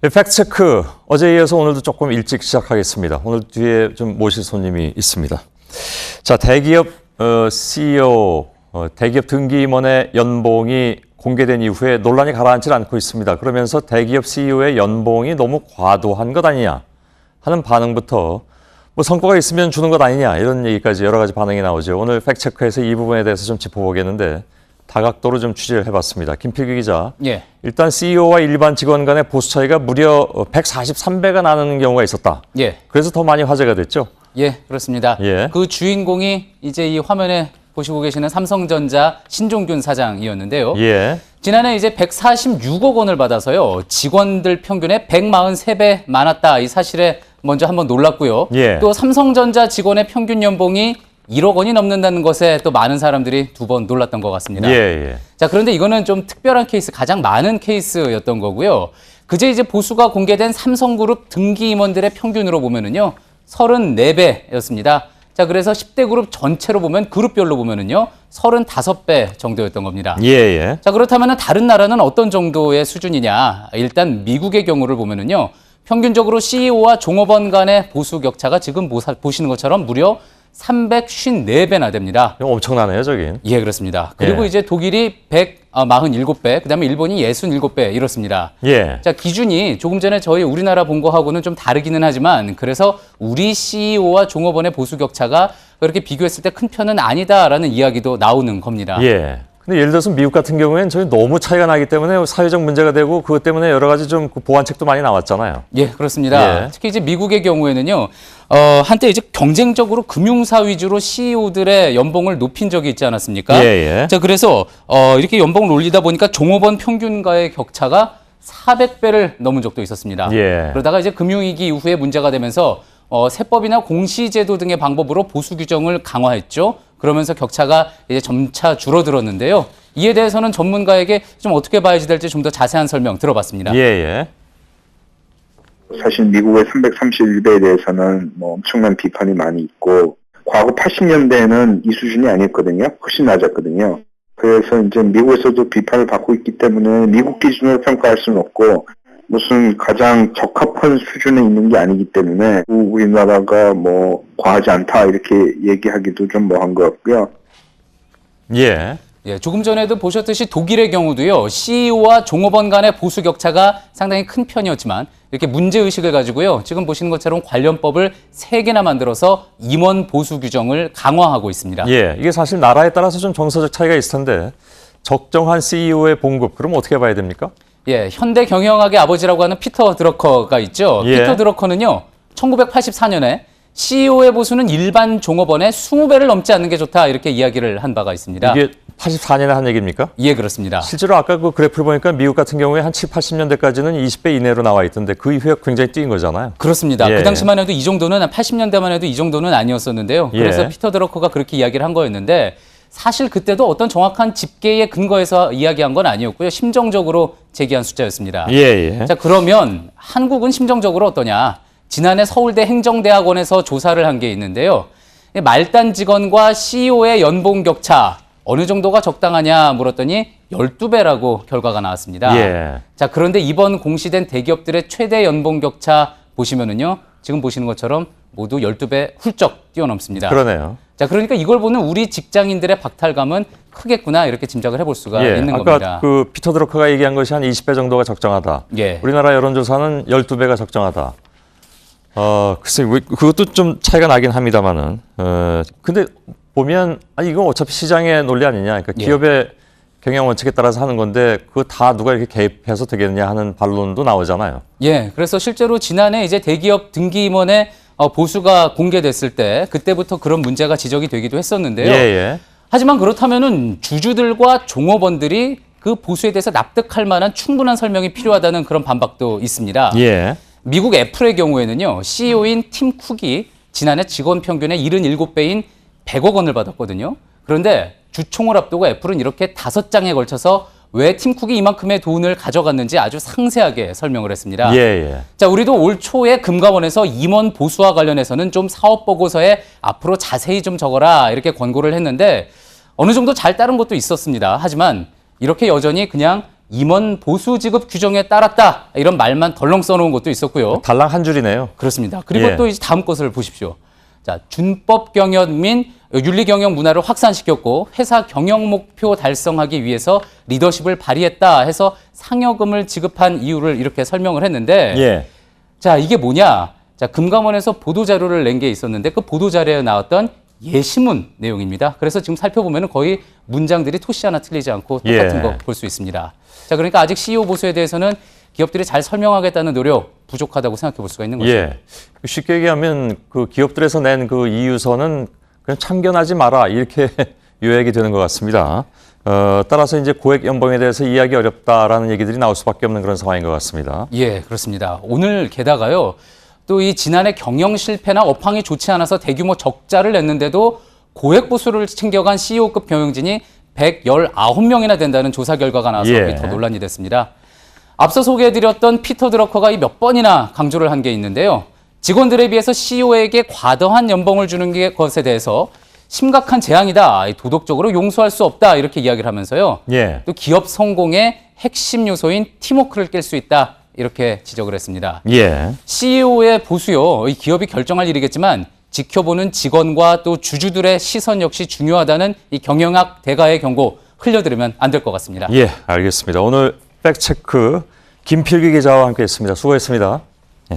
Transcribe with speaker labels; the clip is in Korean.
Speaker 1: 네, 팩트체크 어제에 이어서 오늘도 조금 일찍 시작하겠습니다. 오늘 뒤에 좀 모실 손님이 있습니다. 자, 대기업 CEO, 대기업 등기임원의 연봉이 공개된 이후에 논란이 가라앉지 않고 있습니다. 그러면서 대기업 CEO의 연봉이 너무 과도한 것 아니냐 하는 반응부터 뭐 성과가 있으면 주는 것 아니냐 이런 얘기까지 여러 가지 반응이 나오죠. 오늘 팩트체크에서 이 부분에 대해서 좀 짚어보겠는데 다각도로 좀 취재를 해봤습니다. 김필규 기자.
Speaker 2: 예.
Speaker 1: 일단 CEO와 일반 직원 간의 보수 차이가 무려 143배가 나는 경우가 있었다.
Speaker 2: 예.
Speaker 1: 그래서 더 많이 화제가 됐죠.
Speaker 2: 예, 그렇습니다.
Speaker 1: 예.
Speaker 2: 그 주인공이 이제 이 화면에 보시고 계시는 삼성전자 신종균 사장이었는데요.
Speaker 1: 예.
Speaker 2: 지난해 이제 146억 원을 받아서요. 직원들 평균에 143배 많았다. 이 사실에 먼저 한번 놀랐고요.
Speaker 1: 예.
Speaker 2: 또 삼성전자 직원의 평균 연봉이 1억 원이 넘는다는 것에 또 많은 사람들이 두 번 놀랐던 것 같습니다.
Speaker 1: 예.
Speaker 2: 자, 그런데 이거는 좀 특별한 케이스, 가장 많은 케이스였던 거고요. 그제 이제 보수가 공개된 삼성그룹 등기 임원들의 평균으로 보면은요, 34배였습니다. 자, 그래서 10대 그룹 전체로 보면, 그룹별로 보면은요, 35배 정도였던 겁니다.
Speaker 1: 예.
Speaker 2: 자, 그렇다면 다른 나라는 어떤 정도의 수준이냐? 일단 미국의 경우를 보면은요, 평균적으로 CEO와 종업원 간의 보수 격차가 지금 보시는 것처럼 무려 354배나 됩니다.
Speaker 1: 엄청나네요, 저긴.
Speaker 2: 예, 그렇습니다. 그리고
Speaker 1: 예.
Speaker 2: 이제 독일이 147배, 그다음에 일본이 67배 이렇습니다.
Speaker 1: 예.
Speaker 2: 자, 기준이 조금 전에 저희 우리나라 본 거하고는 좀 다르기는 하지만 그래서 우리 CEO와 종업원의 보수 격차가 그렇게 비교했을 때 큰 편은 아니다라는 이야기도 나오는 겁니다.
Speaker 1: 예. 근데 예를 들어서 미국 같은 경우에는 저희 너무 차이가 나기 때문에 사회적 문제가 되고 그것 때문에 여러 가지 좀 보완책도 많이 나왔잖아요.
Speaker 2: 예, 그렇습니다.
Speaker 1: 예.
Speaker 2: 특히 이제 미국의 경우에는요, 한때 이제 경쟁적으로 금융사 위주로 CEO들의 연봉을 높인 적이 있지 않았습니까?
Speaker 1: 예.
Speaker 2: 자, 그래서 이렇게 연봉을 올리다 보니까 종업원 평균과의 격차가 400배를 넘은 적도 있었습니다.
Speaker 1: 예.
Speaker 2: 그러다가 이제 금융위기 이후에 문제가 되면서 세법이나 공시제도 등의 방법으로 보수 규정을 강화했죠. 그러면서 격차가 이제 점차 줄어들었는데요. 이에 대해서는 전문가에게 좀 어떻게 봐야지 될지 좀 더 자세한 설명 들어봤습니다.
Speaker 1: 예.
Speaker 3: 사실 미국의 331배에 대해서는 뭐 엄청난 비판이 많이 있고 과거 80년대에는 이 수준이 아니었거든요. 훨씬 낮았거든요. 그래서 이제 미국에서도 비판을 받고 있기 때문에 미국 기준으로 평가할 수는 없고 무슨 가장 적합한 수준에 있는 게 아니기 때문에 우리나라가 뭐 과하지 않다 이렇게 얘기하기도 좀 뭐한 것 같고요.
Speaker 1: 예.
Speaker 2: 예, 조금 전에도 보셨듯이 독일의 경우도요, CEO와 종업원 간의 보수 격차가 상당히 큰 편이었지만 이렇게 문제의식을 가지고요, 지금 보시는 것처럼 관련법을 3개나 만들어서 임원 보수 규정을 강화하고 있습니다.
Speaker 1: 예. 이게 사실 나라에 따라서 좀 정서적 차이가 있을 텐데 적정한 CEO의 봉급, 그럼 어떻게 봐야 됩니까?
Speaker 2: 예, 현대 경영학의 아버지라고 하는 피터 드러커가 있죠.
Speaker 1: 예.
Speaker 2: 피터 드러커는요, 1984년에 CEO의 보수는 일반 종업원의 20배를 넘지 않는 게 좋다 이렇게 이야기를 한 바가 있습니다.
Speaker 1: 이게 84년에 한 얘기입니까?
Speaker 2: 예, 그렇습니다.
Speaker 1: 실제로 아까 그 그래프를 보니까 미국 같은 경우에 한 7, 80년대까지는 20배 이내로 나와 있던데 그 이후에 굉장히 뛰는 거잖아요.
Speaker 2: 그렇습니다.
Speaker 1: 예.
Speaker 2: 그 당시만 해도 이 정도는 80년대만 해도 이 정도는 아니었었는데요. 그래서
Speaker 1: 예.
Speaker 2: 피터 드러커가 그렇게 이야기를 한 거였는데 사실 그때도 어떤 정확한 집계에 근거해서 이야기한 건 아니었고요. 심정적으로 제기한 숫자였습니다.
Speaker 1: 예.
Speaker 2: 자, 그러면 한국은 심정적으로 어떠냐? 지난해 서울대 행정대학원에서 조사를 한 게 있는데요. 말단 직원과 CEO의 연봉 격차 어느 정도가 적당하냐 물었더니 12배라고 결과가 나왔습니다.
Speaker 1: 예.
Speaker 2: 자, 그런데 이번 공시된 대기업들의 최대 연봉 격차 보시면은요. 지금 보시는 것처럼 모두 12배 훌쩍 뛰어넘습니다.
Speaker 1: 그러네요.
Speaker 2: 자, 그러니까 이걸 보는 우리 직장인들의 박탈감은 크겠구나 이렇게 짐작을 해볼 수가 있는
Speaker 1: 아까
Speaker 2: 겁니다.
Speaker 1: 그 피터 드러커가 얘기한 것이 한 20배 정도가 적정하다.
Speaker 2: 예.
Speaker 1: 우리나라 여론조사는 12배가 적정하다. 글쎄, 그것도 좀 차이가 나긴 합니다만은. 근데 보면, 이거 어차피 시장의 논리 아니냐. 그러니까
Speaker 2: 예.
Speaker 1: 기업의 경영 원칙에 따라서 하는 건데, 그거 다 누가 이렇게 개입해서 되겠느냐 하는 반론도 나오잖아요.
Speaker 2: 예, 그래서 실제로 지난해 이제 대기업 등기 임원의 보수가 공개됐을 때 그때부터 그런 문제가 지적이 되기도 했었는데요.
Speaker 1: 예.
Speaker 2: 하지만 그렇다면은 주주들과 종업원들이 그 보수에 대해서 납득할 만한 충분한 설명이 필요하다는 그런 반박도 있습니다.
Speaker 1: 예.
Speaker 2: 미국 애플의 경우에는요, CEO인 팀 쿡이 지난해 직원 평균의 77배인 100억 원을 받았거든요. 그런데 주총을 앞두고 애플은 이렇게 5장에 걸쳐서 왜 팀 쿡이 이만큼의 돈을 가져갔는지 아주 상세하게 설명을 했습니다.
Speaker 1: 예.
Speaker 2: 자, 우리도 올 초에 금감원에서 임원 보수와 관련해서는 좀 사업 보고서에 앞으로 자세히 좀 적어라 이렇게 권고를 했는데 어느 정도 잘 따른 것도 있었습니다. 하지만 이렇게 여전히 그냥 임원 보수 지급 규정에 따랐다. 이런 말만 덜렁 써놓은 것도 있었고요.
Speaker 1: 달랑 한 줄이네요.
Speaker 2: 그렇습니다. 그리고
Speaker 1: 예.
Speaker 2: 또 이제 다음 것을 보십시오. 자, 준법 경영 및 윤리 경영 문화를 확산시켰고 회사 경영 목표 달성하기 위해서 리더십을 발휘했다 해서 상여금을 지급한 이유를 이렇게 설명을 했는데
Speaker 1: 예.
Speaker 2: 자, 이게 뭐냐? 자, 금감원에서 보도자료를 낸 게 있었는데 그 보도자료에 나왔던 예시문 내용입니다. 그래서 지금 살펴보면 거의 문장들이 토시 하나 틀리지 않고 똑같은
Speaker 1: 예.
Speaker 2: 거 볼 수 있습니다. 자, 그러니까 아직 CEO 보수에 대해서는 기업들이 잘 설명하겠다는 노력 부족하다고 생각해 볼 수가 있는 거죠.
Speaker 1: 예. 쉽게 얘기하면 그 기업들에서 낸 그 이유서는 그냥 참견하지 마라 이렇게 요약이 되는 것 같습니다. 따라서 이제 고액 연봉에 대해서 이해하기 어렵다라는 얘기들이 나올 수밖에 없는 그런 상황인 것 같습니다.
Speaker 2: 예, 그렇습니다. 오늘 게다가요. 또 이 지난해 경영 실패나 업황이 좋지 않아서 대규모 적자를 냈는데도 고액 보수를 챙겨간 CEO급 경영진이 119명이나 된다는 조사 결과가 나와서
Speaker 1: 예.
Speaker 2: 더 논란이 됐습니다. 앞서 소개해드렸던 피터 드러커가 이 몇 번이나 강조를 한 게 있는데요. 직원들에 비해서 CEO에게 과도한 연봉을 주는 것에 대해서 심각한 재앙이다. 도덕적으로 용서할 수 없다. 이렇게 이야기를 하면서요.
Speaker 1: 예.
Speaker 2: 또 기업 성공의 핵심 요소인 팀워크를 깰 수 있다. 이렇게 지적을 했습니다.
Speaker 1: 예.
Speaker 2: CEO의 보수요. 이 기업이 결정할 일이겠지만 지켜보는 직원과 또 주주들의 시선 역시 중요하다는 이 경영학 대가의 경고 흘려들으면 안 될 것 같습니다.
Speaker 1: 예, 알겠습니다. 오늘 팩트체크 김필기 기자와 함께했습니다. 수고했습니다.